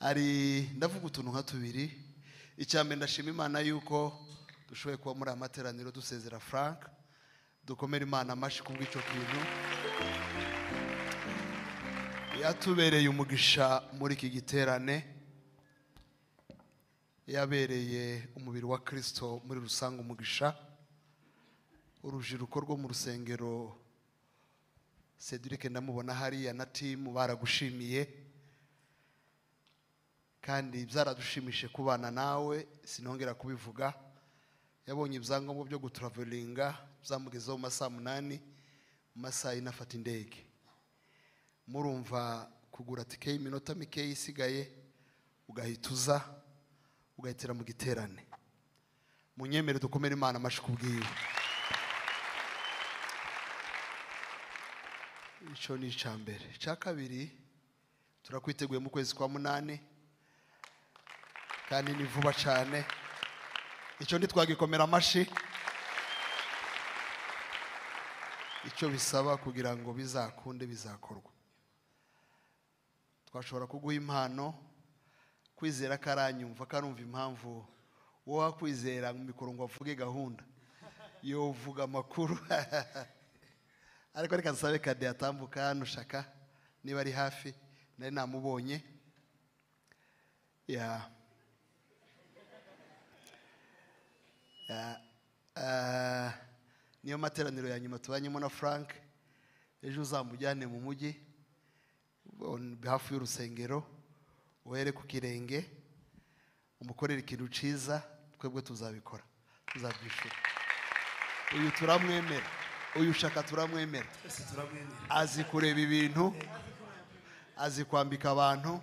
ari ndavuga utuntu nka tubiri. Icyambere ndashima Imana yuko dushoboye kuba muri amateraniro dusezera Frank. Dukomera Imana amashi kubw'icyo kintu. Yatubereye umugisha muri iki giterane. Yabereye umubiri wa Kristo muri rusange umugisha. Urujiruko rwo mu rusengero Cedric ndamubona hariya na team baragushimiye. Kandi byaradushimishe kubana nawe sinongera kubivuga. Yabonye ibyangombwa byo gutravelinga byamugezeho mu masaha 8 mu masaha inafata indege. Murumva kugura tike y'iminota mike isigaye ugahituza ugahitira mu giterane. Munyemere dukomere Imana amashi kubwiwe. Ico ni icambere. Cya kabiri turakwiteguye mu kwezi kwa 8 kandi ni vuba cyane. Icyo ntitwagikomera amashi. Icyo bisaba kugira ngo bizakunde bizakorwa. Twashobora kuguha impano kwizera karanyumva karumva impamvu wowe wakwizera mu mikoro ngo avuge gahunda yo uvuga amakuru. Ariko reka nsabe Kade yatambuka hano shaka niba ari hafi nari namubonye. Niyo materaniro ya nyuma tubanyemo na Frank. Ejo uzamujyane mu mujyi hafi y'urusengero uhere ku kirenge umukorera ikintu ciza twebwe tuzabikora tuzabyishura. Uyu turamwemera, uyu shaka turamwemera. Azi kureba ibintu, azi kwambika abantu.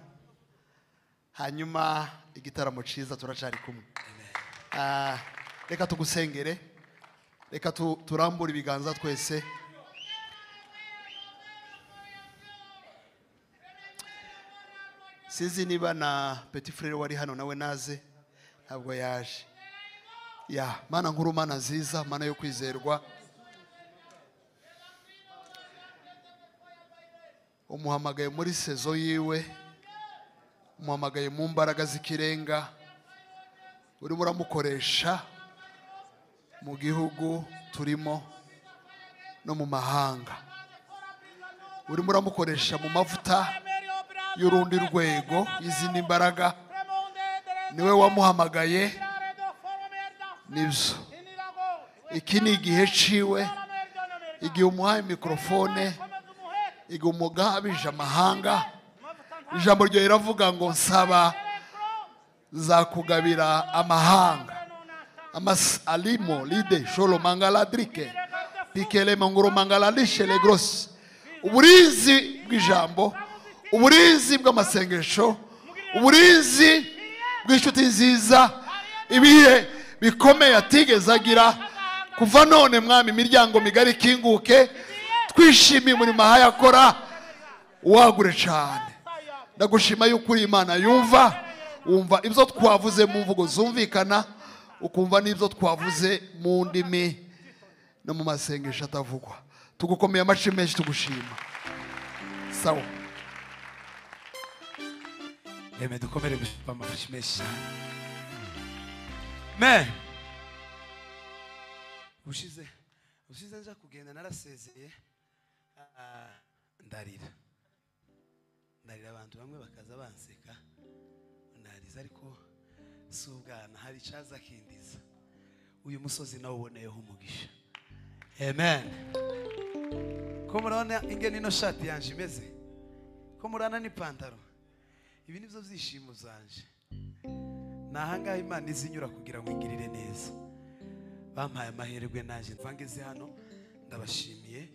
Hanyuma igitaramo ciza turacari kumwe. Reka tugusengere. Reka turambura ibiganza twese. Sizi niba na Petit Frere wari hano nawe naze ntabwo yaje. Mana nkuru, Mana nziza, Mana yo kwizerwa. Umuhamagaye muri sezo yiwe, umuhamagaye mu mbaraga z'ikirenga. Urimo uramukoresha mu gihugu turimo no mu mahanga. Urimo uramukoresha mu mavuta y'urundi rwego izindi mbaraga. Niwe wamuhamagaye. Nibyo iki ni igihe ciwe, igihe umuhaye mikrofone, igihe umugabije amahanga. Ijambo ryo riravuga ngo nsaba zakugabira amahanga. Amas alimo lide sholo mangaladrike pikele mangoro mangalalishe le gross. Uburinzi bw'ijambo, uburinzi bw'amasengesho, uburinzi bw'inshuti nziza, ibihe bikomeye atigeze agira. Kuva none Mwami imiryango migari kinguke, twishimiye umurimo yakora wagure cyane. Ndagushima yuko uri Imana yumva, wumva ibyo twavuze mu mvugo zumvikana, ukumva n'ibyo twavuze mu ndimi no mu masengesho atavugwa. Tugukomeye amashi menshi tugushima. Sawa. Yeme dukomere amashi menshi cyane. Me ushize nja kugenda narasezeye ndarira abantu bamwe bakaza banseka ndariza, ariko subwana hari caza kindiza. Uyu musozi nawo uboneyeho umugisha. Amen. Ko murabona ingene ino shati yanje imeze, ko murana ni pantaro, ibi nivyo vyishimo zanje. Nahangaye Imana izinyura kugira ngo ingirire neza. Bampaye amaherwe naje mvangeze hano, ndabashimiye.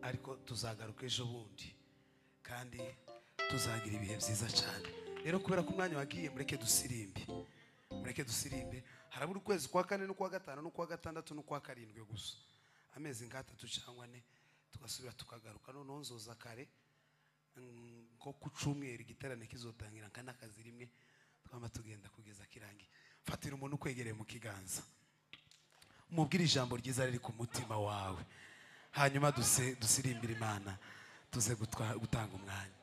Ariko tuzagaruka ejo bundi kandi tuzagira ibihe byiza cyane. Rero kubera ko umwanya wagiye, mureke dusirimbe. Harabura ukwezi kwa 4 no kwa 5 no kwa 6 no kwa 7 gusa, amezi ngatatu cyangwa 4 tugasubira tukagaruka. None nzoza kare ko ku cyumweru igiterane kizotangira kana kazi rimwe twama tugenda kugeza kirangi. Fatira umuntu kwegereye mu kiganza, umubwire ijambo ryiza riri ku mutima wawe, hanyuma dusirimbira Imana, tuze gutanga umwanya.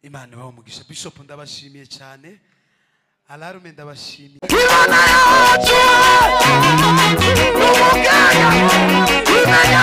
Imana ibahe umugisha. Bishop ndabashimiye cyane. Alarume ndabashimiye. Imana yacu umuganga umenya